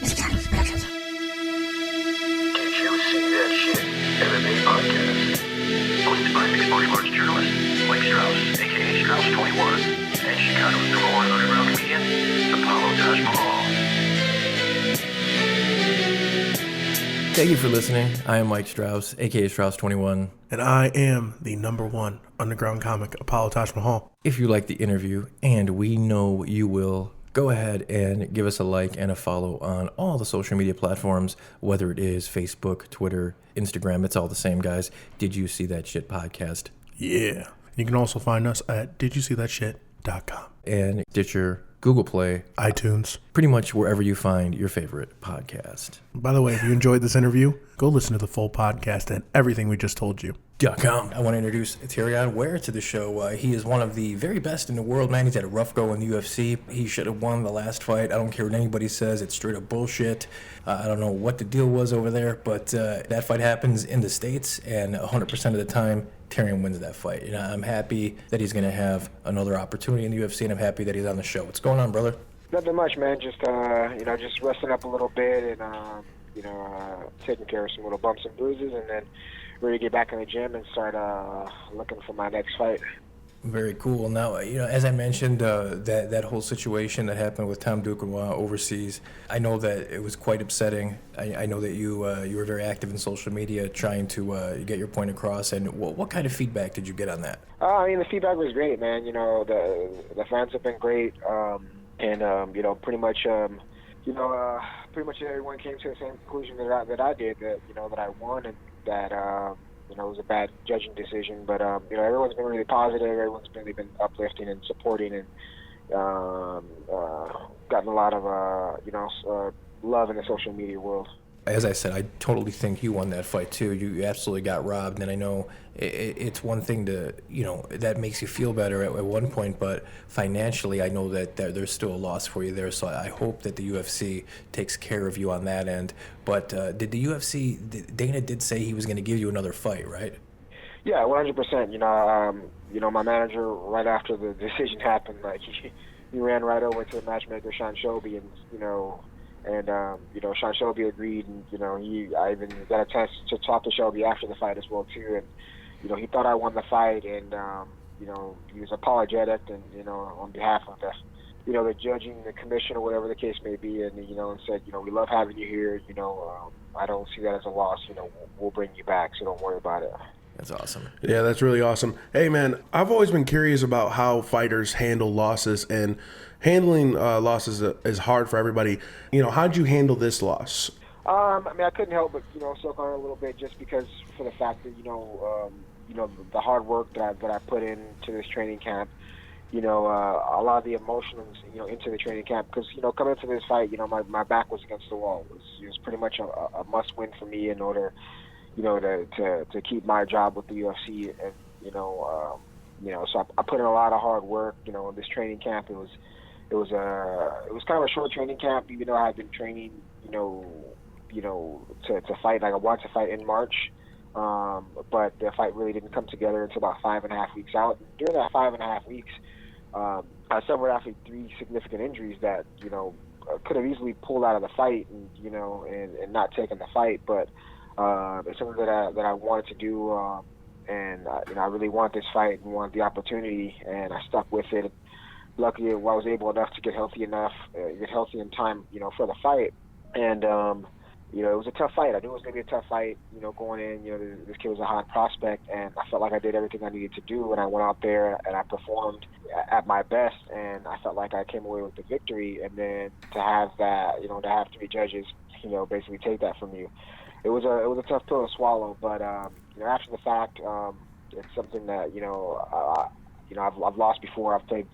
That Shit MMA podcast, hosted by mixed martial arts journalist Mike Strauss, aka Strauss21, and Chicago's #1 underground comedian, Apollo Taj Mahal. Thank you for listening. I am Mike Strauss, aka Strauss21. And I am the #1 underground comic, Apollo Taj Mahal. If you like the interview, and we know you will, go ahead and give us a like and a follow on all the social media platforms, whether it is Facebook, Twitter, Instagram. It's all the same, guys. Did You See That Shit podcast? Yeah. You can also find us at didyousee.thatshit.com. And Stitcher, Google Play, iTunes. pretty much wherever you find your favorite podcast. By the way, if you enjoyed this interview, go listen to the full podcast and everything we just told you. .com. I want to introduce Terrion Ware to the show. He is one of the very best in the world, man. He's had a rough go in the UFC. He should have won the last fight. I don't care what anybody says. It's straight up bullshit. I don't know what the deal was over there, but that fight happens in the States, and 100% of the time, Terrion wins that fight. You know, I'm happy that he's going to have another opportunity in the UFC, and I'm happy that he's on the show. What's going on, brother? Nothing much, man. Just just resting up a little bit and taking care of some little bumps and bruises, and then ready to get back in the gym and start looking for my next fight. Very cool. Now, as I mentioned, that whole situation that happened with Tom Duquesnoy overseas, I know that it was quite upsetting. I know that you were very active in social media trying to get your point across. And what kind of feedback did you get on that? The feedback was great, man. The fans have been great, pretty much everyone came to the same conclusion that I did, that I won and that it was a bad judging decision. But everyone's been really positive. Everyone's really been uplifting and supporting, and gotten a lot of love in the social media world. As I said, I totally think you won that fight too. You absolutely got robbed, and I know it's one thing to, that makes you feel better at one point, but financially, I know that there's still a loss for you there. So I hope that the UFC takes care of you on that end. But did the UFC? Dana did say he was going to give you another fight, right? Yeah, 100%. My manager, right after the decision happened, he ran right over to the matchmaker Sean Shelby, and Sean Shelby agreed, and I even got a chance to talk to Shelby after the fight as well too, and he thought I won the fight, and he was apologetic, and on behalf of the judging, the commission, or whatever the case may be, and and said, we love having you here, I don't see that as a loss, we'll bring you back, so don't worry about it. That's awesome. Yeah, that's really awesome. Hey, man, I've always been curious about how fighters handle losses, and handling losses is hard for everybody. How'd you handle this loss? I couldn't help but, soak on it a little bit, just because for the fact that, the hard work that I put into this training camp, a lot of the emotions, into the training camp, because, coming into this fight, my back was against the wall. It was pretty much a must win for me in order, to keep my job with the UFC, and, so I put in a lot of hard work, in this training camp. It was kind of a short training camp, even though I had been training, to fight. Like, I wanted to fight in March, but the fight really didn't come together until about 5.5 weeks out. During that 5.5 weeks, I suffered actually 3 significant injuries that, could have easily pulled out of the fight and not taken the fight. But it's something that I wanted to do, and I really want this fight and want the opportunity, and I stuck with it. Luckily, I was able enough to get healthy in time, for the fight. And, it was a tough fight. I knew it was going to be a tough fight, going in. This kid was a hot prospect, and I felt like I did everything I needed to do. And I went out there and I performed at my best, and I felt like I came away with the victory. And then to have that, to have 3 judges, basically take that from you, it was a tough pill to swallow. But after the fact, it's something that I've lost before. I've played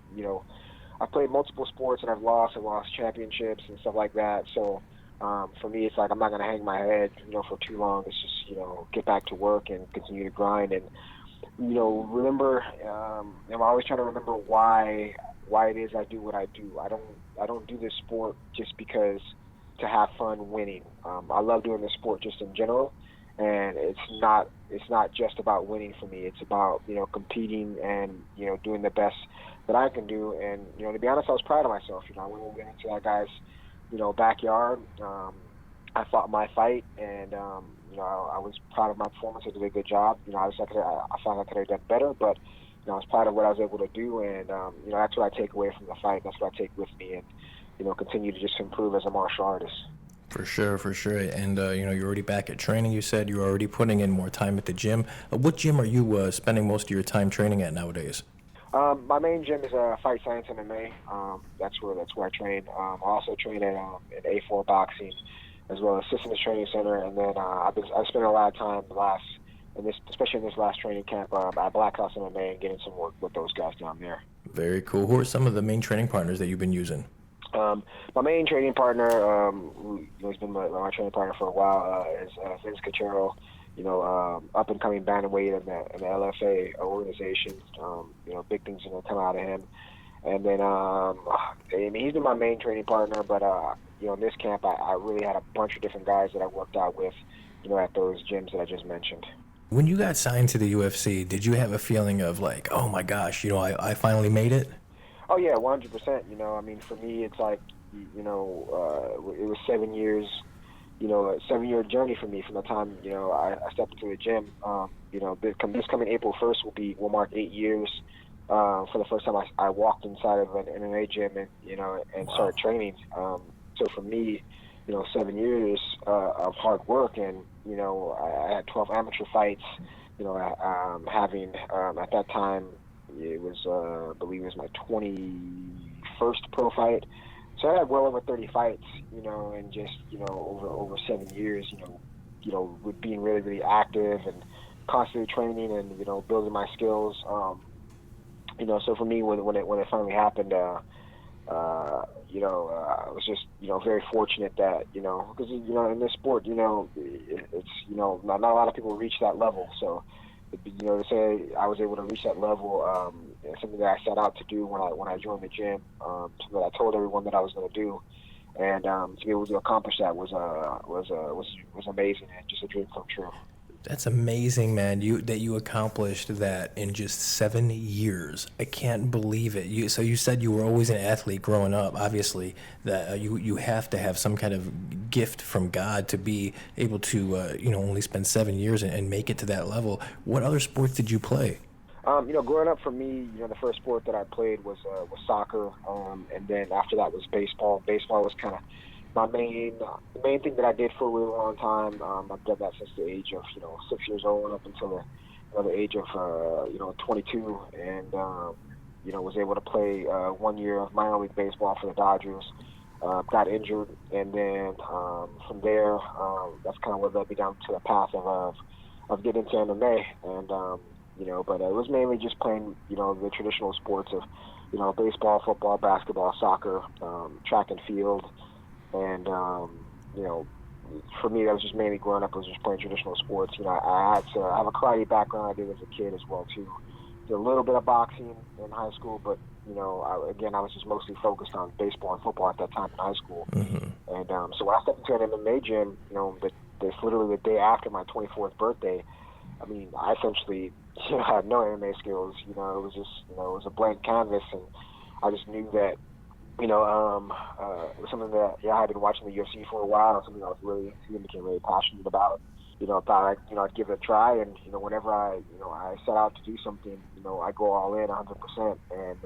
multiple sports, and I've lost championships and stuff like that. So for me, it's like I'm not going to hang my head, for too long. It's just, get back to work and continue to grind, and remember. I'm always trying to remember why it is I do what I do. I don't do this sport just because to have fun winning. I love doing this sport just in general, and it's not just about winning for me. It's about competing and doing the best that I can do. And to be honest, I was proud of myself. I went into that guy's backyard. I fought my fight, and I was proud of my performance. I did a good job. Obviously I felt like I could have done better, but I was proud of what I was able to do, and that's what I take away from the fight. That's what I take with me, and continue to just improve as a martial artist. For sure, for sure. And, you're already back at training, you said. You're already putting in more time at the gym. What gym are you spending most of your time training at nowadays? My main gym is Fight Science MMA. That's where I train. I also train at A4 Boxing, as well as Systems Training Center. And then I spent a lot of time especially in this last training camp at Black House MMA and getting some work with those guys down there. Very cool. Who are some of the main training partners that you've been using? My main training partner, who's been my training partner for a while, is Vince Cachero. Up and coming bantamweight in the LFA organization. Big things are going to come out of him. And then he's been my main training partner, but in this camp I really had a bunch of different guys that I worked out with, at those gyms that I just mentioned. When you got signed to the UFC, did you have a feeling of like, oh my gosh, I finally made it? Oh yeah, 100%. For me, it's like, it was 7 years, a 7-year journey for me from the time, I stepped into the gym. This coming April 1st will mark 8 years for the first time I walked inside of an MMA gym and started training. So for me, 7 years of hard work, and I had 12 amateur fights. Having at that time, it was I believe it was my 21st pro fight. So I had well over 30 fights, and just over 7 years, with being really, really active and constantly training and building my skills. So for me, when it finally happened, I was just very fortunate that because in this sport, it's not a lot of people reach that level. So to say I was able to reach that level, it's something that I set out to do when I joined the gym. Something that I told everyone that I was going to do, and to be able to accomplish that was amazing and just a dream come true. That's amazing, man. That you accomplished that in just 7 years. I can't believe it. So you said you were always an athlete growing up. Obviously, that you have to have some kind of gift from God to be able to only spend 7 years and make it to that level. What other sports did you play? Growing up for me, the first sport that I played was soccer, and then after that was baseball. Baseball was kind of my main thing that I did for a really long time. I've done that since the age of 6 years old up until the age of 22, and was able to play 1 year of minor league baseball for the Dodgers. Got injured, and then from there, that's kind of what led me down to the path of getting into MMA. And but it was mainly just playing the traditional sports of baseball, football, basketball, soccer, track and field. And, for me, that was just mainly growing up, I was just playing traditional sports. I have a karate background I did as a kid as well, too. Did a little bit of boxing in high school, but, I was just mostly focused on baseball and football at that time in high school. Mm-hmm. And so when I stepped into an MMA gym, that's literally the day after my 24th birthday, I essentially had no MMA skills. It was just, it was a blank canvas, and I just knew that it was something that I had been watching the UFC for a while, something I was really into and became really passionate about. Thought I'd give it a try, and whenever I set out to do something, I go all in 100%. And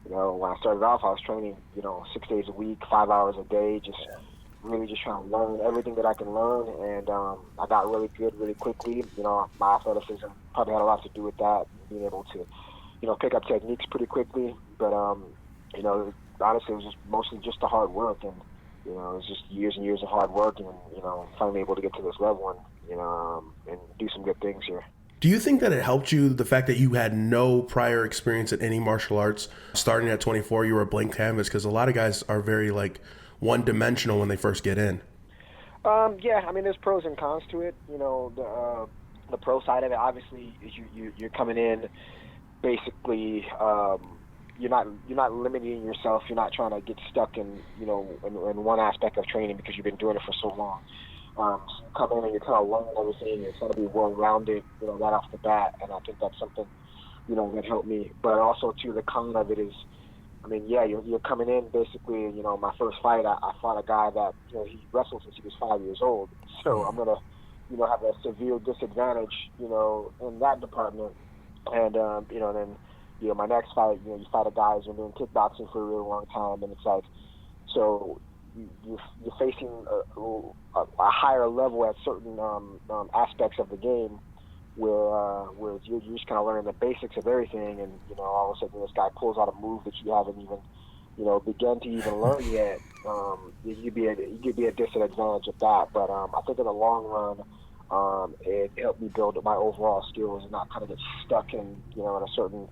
when I started off, I was training 6 days a week, 5 hours a day, just really just trying to learn everything that I can learn. And I got really good really quickly. My athleticism probably had a lot to do with that, being able to pick up techniques pretty quickly. But honestly, it was just mostly just the hard work, and it was just years and years of hard work, and finally able to get to this level and do some good things here. Do you think that it helped you, the fact that you had no prior experience in any martial arts? Starting at 24, you were a blank canvas, because a lot of guys are very one-dimensional when they first get in. Yeah, there's pros and cons to it. The pro side of it, obviously, is you're coming in basically. You're not limiting yourself. You're not trying to get stuck in one aspect of training because you've been doing it for so long. So you come in and you're kind of learning everything. You're trying to be well-rounded, right off the bat. And I think that's something, that helped me. But also too, the con of it is, mean, yeah, you're coming in basically. You know, my first fight, I fought a guy that, you know, he wrestled since he was 5 years old. So I'm gonna, you know, have a severe disadvantage, you know, in that department. And you know, then, you know, my next fight, you know, you fight a guy who's been doing kickboxing for a really long time, and it's like, so you're facing a higher level at certain aspects of the game, where you're just kind of learning the basics of everything, and, you know, all of a sudden this guy pulls out a move that you haven't even, you know, begun to even learn yet. You'd be at disadvantage of that. But I think in the long run, it helped me build my overall skills and not kind of get stuck in, you know, in a certain,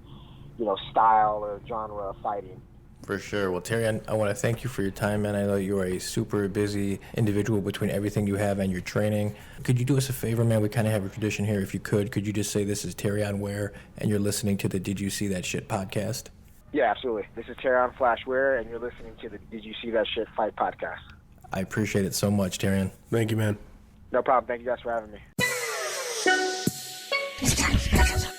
you know, style or genre of fighting. For sure. Well, Terry, I want to thank you for your time, man. I know you are a super busy individual between everything you have and your training. Could you do us a favor, man? We kind of have a tradition here. If you could you just say this is Terrion Ware, and you're listening to the Did You See That Shit podcast? Yeah, absolutely. This is Terrion Ware, and you're listening to the Did You See That Shit Fight podcast. I appreciate it so much, Terrion. Thank you, man. No problem. Thank you guys for having me.